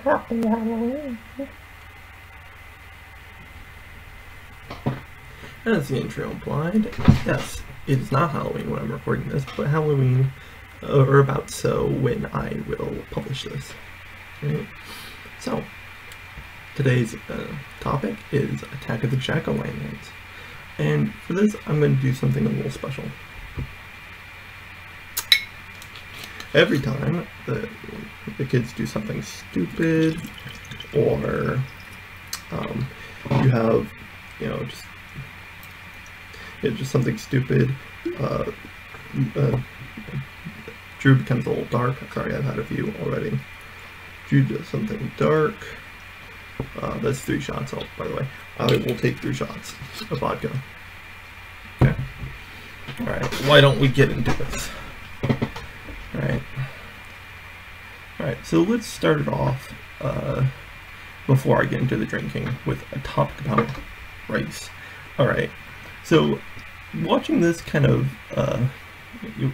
Happy Halloween. As the intro implied, yes, it is not Halloween when I'm recording this, but Halloween, or about so, when I will publish this. Right? So, today's topic is Attack of the Jack-O-Lanterns. And for this, I'm going to do something a little special. Every time the kids do something stupid, or you have, just something stupid, Drew becomes a little dark. Sorry, I've had a few already. Drew does something dark. That's 3 shots, by the way. I will take 3 shots of vodka. Okay. Alright, why don't we get into this? Alright, so let's start it off, before I get into the drinking, with a topic about race. Alright, so watching this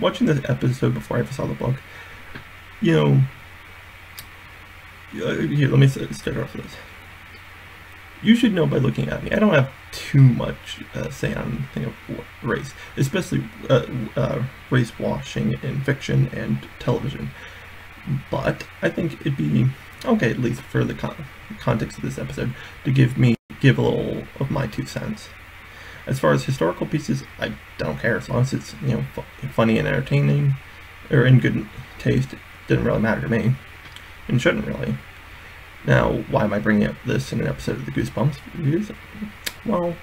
watching this episode before I ever saw the book, here, let me start off with this. You should know by looking at me, I don't have too much say on race, especially race washing in fiction and television. But I think it'd be okay, at least for the context of this episode, to give a little of my 2 cents. As far as historical pieces, I don't care, as long as it's funny and entertaining, or in good taste. It doesn't really matter to me, and shouldn't really. Now, why am I bringing up this in an episode of the Goosebumps reviews? Well,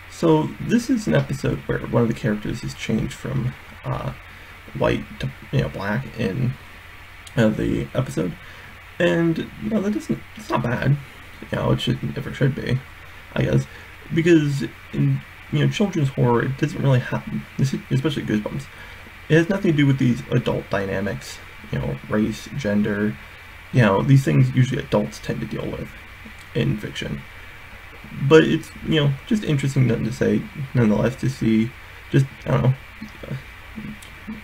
so this is an episode where one of the characters is changed from white to black in the episode, and it's not bad. It never should be, I guess, because in children's horror, it doesn't really happen, especially Goosebumps. It has nothing to do with these adult dynamics, race, gender. These things usually adults tend to deal with in fiction. But it's, just interesting to say, nonetheless, to see just,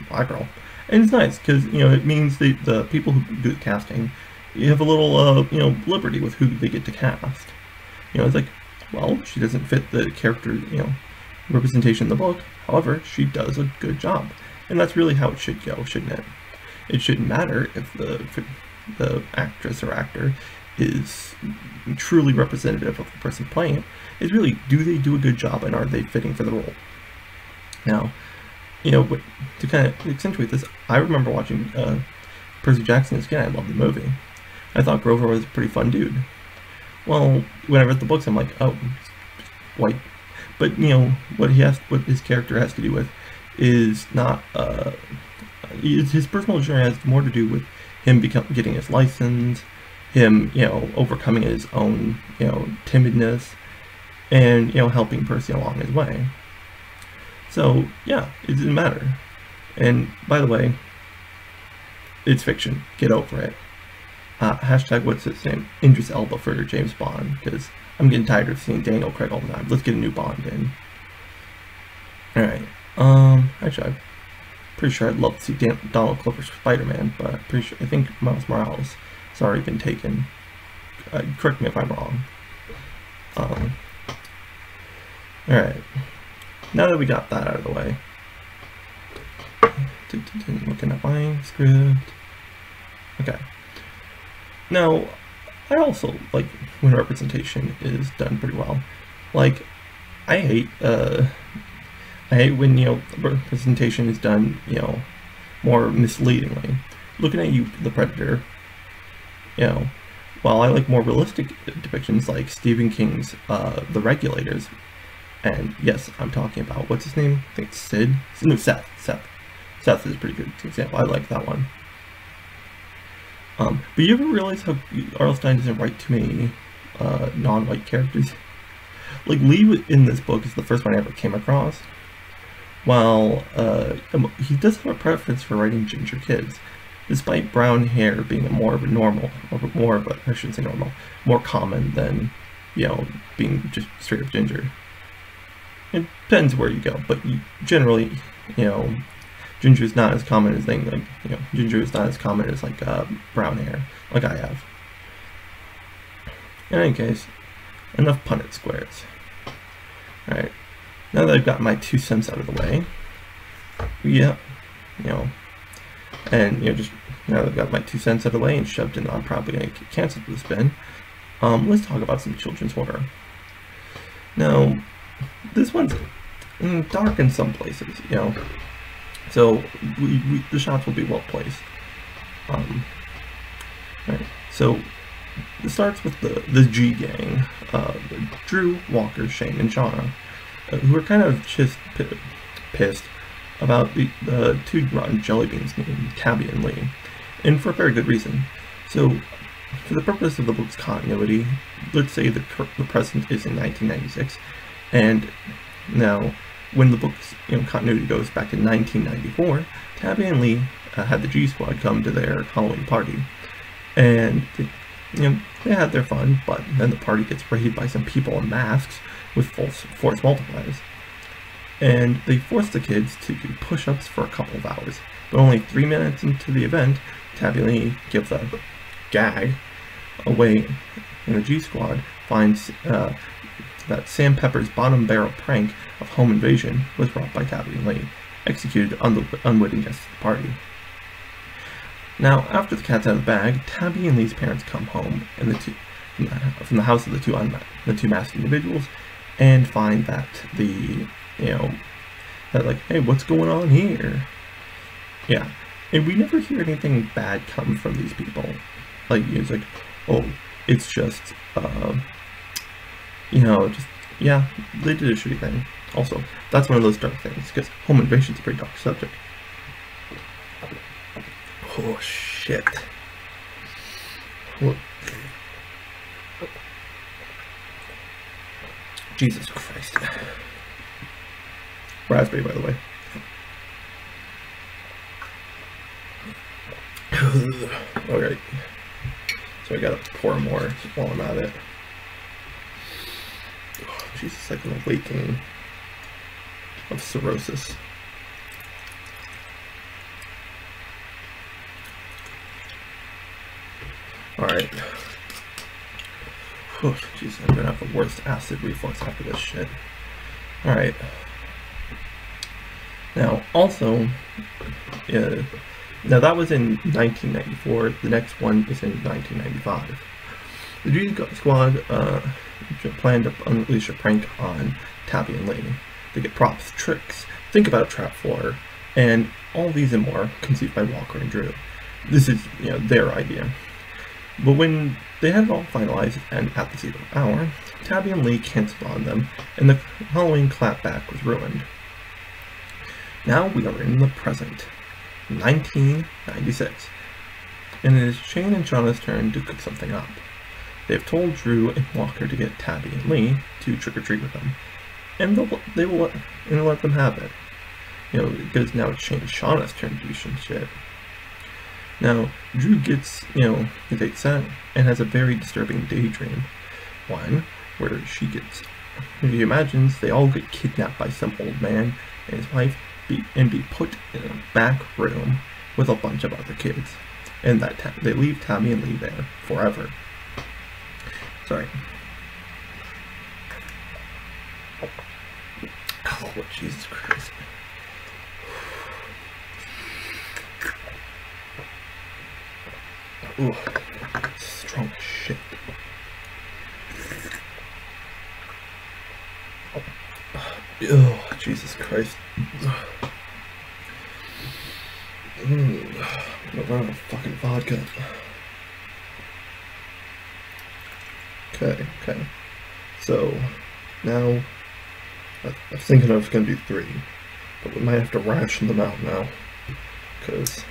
black girl. And it's nice, because, it means the people who do the casting, you have a little, liberty with who they get to cast. It's like, well, she doesn't fit the character, representation in the book. However, she does a good job. And that's really how it should go, shouldn't it? It shouldn't matter if the actress or actor is truly representative of the person playing it. It's really, do they do a good job and are they fitting for the role? Now, but to kind of accentuate this, I remember watching Percy Jackson as a kid. I loved the movie. I thought Grover was a pretty fun dude. Well, when I read the books, I'm like, oh, white. But what his character has to do with is not his personal journey has more to do with him getting his license, him overcoming his own timidness, and helping Percy along his way. So yeah, it doesn't matter. And by the way, it's fiction. Get over it. Hashtag what's his name? Idris Elba for James Bond, because I'm getting tired of seeing Daniel Craig all the time. Let's get a new Bond in. Alright. Actually, I'm pretty sure I'd love to see Donald Glover's Spider-Man, but I think Miles Morales has already been taken. Correct me if I'm wrong. Alright. Now that we got that out of the way. Looking at my script. Okay. Now, I also like when representation is done pretty well. Like, I hate when representation is done more misleadingly. Looking at you, the Predator. While I like more realistic depictions like Stephen King's The Regulators, and yes, I'm talking about what's his name? I think it's Sid. No, Seth. Seth is a pretty good example. I like that one. But you ever realize how R.L. Stine doesn't write too many non-white characters? Like, Lee in this book is the first one I ever came across. While he does have a preference for writing ginger kids, despite brown hair being more common than, being just straight up ginger. It depends where you go, but generally, ginger is not as common as ginger is not as common as brown hair, like I have. In any case, enough Punnett squares. Alright, now that I've got my 2 cents out of the way, just now that I've got my 2 cents out of the way and shoved in, I'm probably going to get canceled for this bin. Let's talk about some children's horror. Now, this one's dark in some places, so the shots will be well placed. Right. So it starts with the G gang, Drew, Walker, Shane, and Shauna, who are kind of just pissed about the 2 rotten jelly beans named Tabby and Lee, and for a very good reason. So, for the purpose of the book's continuity, let's say the present is in 1996, and now when the book's continuity goes back to 1994, Tabby and Lee had the G Squad come to their Halloween party, and they had their fun, but then the party gets raided by some people in masks with force multipliers, and they force the kids to do push-ups for a couple of hours. But only 3 minutes into the event, Tabby and Lee give the gag away, and the G Squad finds that Sam Pepper's bottom barrel prank of home invasion was brought by Tabby and Lee, executed on the unwitting guests of the party. Now, after the cat's out of the bag, Tabby and Lee's parents come home and from the house of the two masked individuals, and find that hey, what's going on here? Yeah, and we never hear anything bad come from these people. It's like, oh, it's just, yeah, they did a shitty thing. Also, that's one of those dark things, because home invasion's a pretty dark subject. Oh, shit. What? Jesus Christ. Raspberry, by the way. Alright. So I gotta pour more while I'm at it. Oh, Jesus, like an awakening of cirrhosis. Alright. Oh, jeez, I'm gonna have the worst acid reflux after this shit. Alright. Now, also, now that was in 1994, the next one is in 1995. The G Squad planned to unleash a prank on Tabby and Lee. They get props, tricks, think about a trap floor, and all these and more conceived by Walker and Drew. This is, their idea. But when they had it all finalized and at the 0th hour, Tabby and Lee canceled on them, and the Halloween clapback was ruined. Now we are in the present, 1996, and it is Shane and Shauna's turn to cook something up. They have told Drew and Walker to get Tabby and Lee to trick-or-treat with them, and they will let them have it. Because now it's Shane and Shauna's turn to do some shit. Now, Drew gets, takes that and has a very disturbing daydream. One, where she imagines they all get kidnapped by some old man and his wife and be put in a back room with a bunch of other kids. And that they leave Tabby and Lee there forever. Sorry. Oh, Jesus Christ. Ooh, strong as shit. Oh, Jesus Christ. I'm gonna run out of fucking vodka. Okay. So, now, I was thinking I was gonna do 3, but we might have to ration them out now, because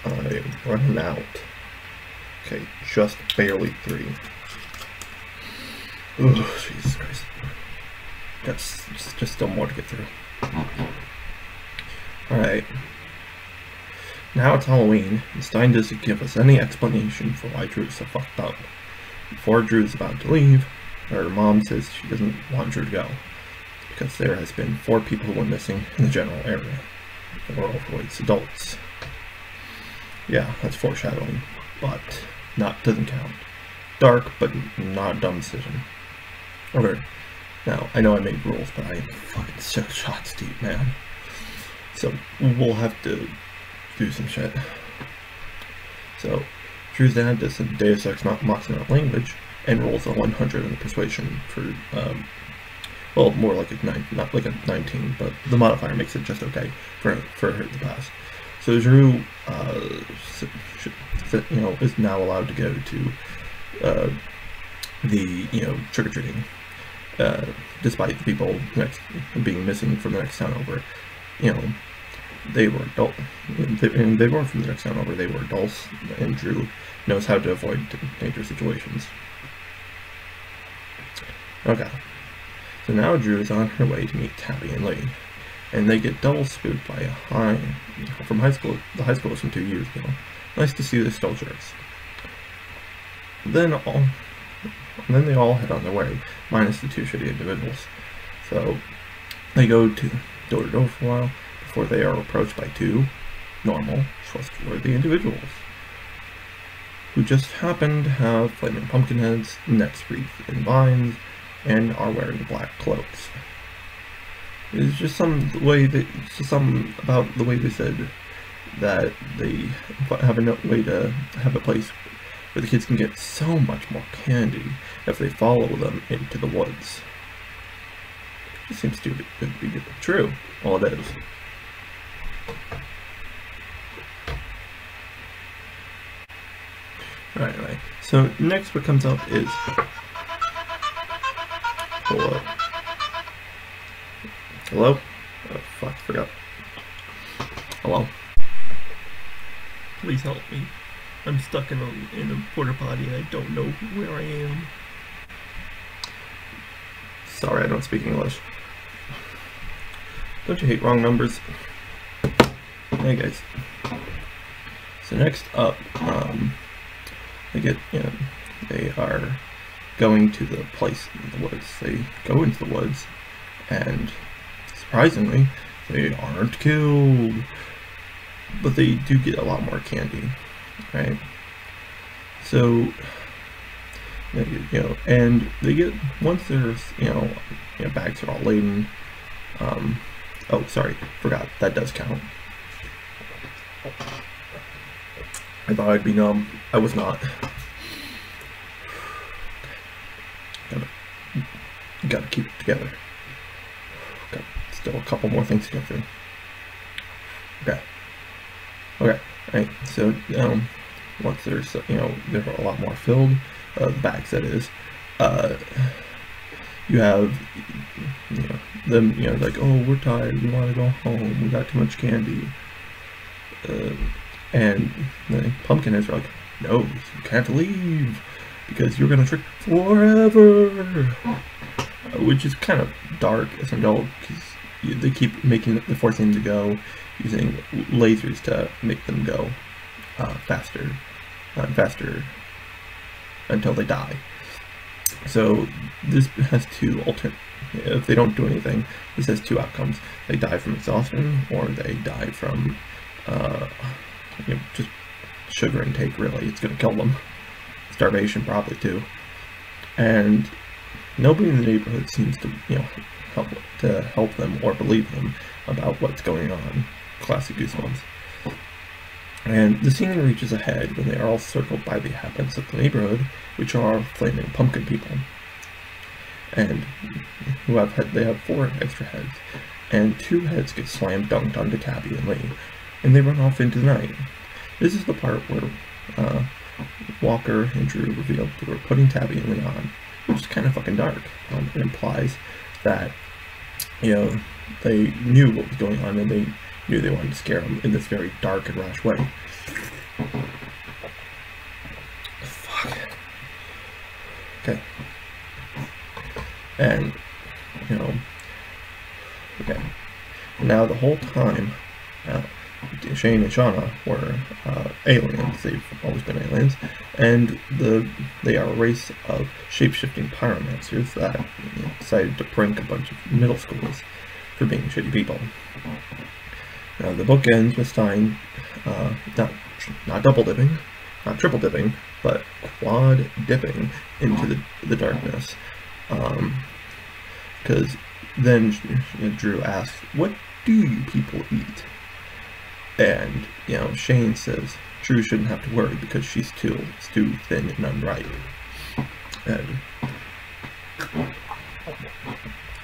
I'm running out. Okay, just barely 3. Oh, Jesus Christ. That's just still more to get through. Alright. Now it's Halloween, and Stein doesn't give us any explanation for why Drew's so fucked up. Before Drew's about to leave, her mom says she doesn't want Drew to go, because there has been 4 people who went missing in the general area. They were overweight adults. Yeah, that's foreshadowing, but doesn't count. dark, but not a dumb decision. Okay, now, I know I made rules, but I am fucking 6 shots deep, man. So, we'll have to do some shit. So, Drew's dad does some Deus Ex Machina language, and rolls a 100 in the persuasion for, well, more like a 9, not like a 19, but the modifier makes it just okay for her to pass. So Drew, is now allowed to go to the trick-or-treating, despite the people being missing from the next town over. They were adult, and they weren't from the next town over. They were adults, and Drew knows how to avoid dangerous situations. Okay, so now Drew is on her way to meet Tabby and Lee, and they get double spooked by a from high school. The high school was from 2 years ago. Nice to see they're still jerks. Then they all head on their way, minus the 2 shitty individuals. So they go door to door for a while before they are approached by 2 normal, trustworthy individuals who just happen to have flaming pumpkin heads, necks wreathed in vines, and are wearing black cloaks. It's just something about the way they said that they have a way to have a place where the kids can get so much more candy if they follow them into the woods. It seems too good to be true. Well, it is. Alright, anyway. So next what comes up is... Hello? Hello? Oh fuck, forgot. Hello? Please help me. I'm stuck in a porta potty and I don't know where I am. Sorry, I don't speak English. Don't you hate wrong numbers? Hey guys. So next up, they are going to the place in the woods. They go into the woods, and surprisingly, they aren't killed. But they do get a lot more candy, right? So, and they get, once there's, bags are all laden. Oh, sorry, forgot, that does count. I thought I'd be numb. I was not. Gotta keep it together. Got still a couple more things to go through. Okay. Right. So once there's they're a lot more filled, the bags that is, you have them like, oh, we're tired, we want to go home, we got too much candy, and the pumpkinheads are like, no, you can't leave because you're gonna trick forever, which is kind of dark as an adult because they keep forcing them to go using lasers to make them go faster and faster until they die. So this has if they don't do anything, this has 2 outcomes. They die from exhaustion, or they die from just sugar intake. Really, it's going to kill them. Starvation probably too. And nobody in the neighborhood seems to help them or believe them about what's going on. Classic Goosebumps. And the scene reaches a head when they are all circled by the inhabitants of the neighborhood, which are flaming pumpkin people, and they have 4 extra heads, and 2 heads get slam dunked onto Tabby and Lee, and they run off into the night. This is the part where Walker and Drew revealed they were putting Tabby and Lee on, which is kind of fucking dark. It implies that they knew what was going on, and they knew they wanted to scare him in this very dark and rash way. Fuck. Okay. And, okay. Now the whole time, Shane and Shauna were aliens. They've always been aliens. And they are a race of shape-shifting pyromancers that decided to prank a bunch of middle schools for being shitty people. Now the book ends with Stein not double dipping, not triple dipping, but quad dipping into the darkness. Because then Drew asks, "What do you people eat?" And Shane says Drew shouldn't have to worry because she's too thin and unripe. And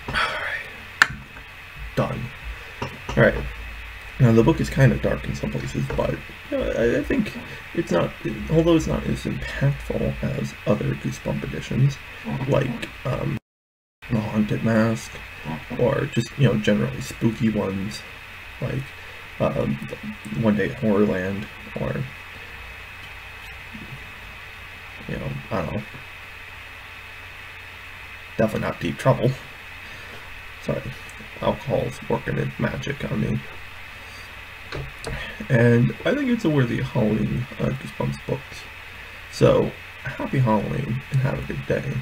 alright. Done. Alright. Now the book is kind of dark in some places, but I think it's not, although it's not as impactful as other Goosebump editions, like The Haunted Mask, or just generally spooky ones, like One Day at Horrorland, or I don't know. Definitely not Deep Trouble. Sorry, alcohol's working its magic on me. And I think it's a worthy Halloween Goosebumps book. So, happy Halloween and have a good day.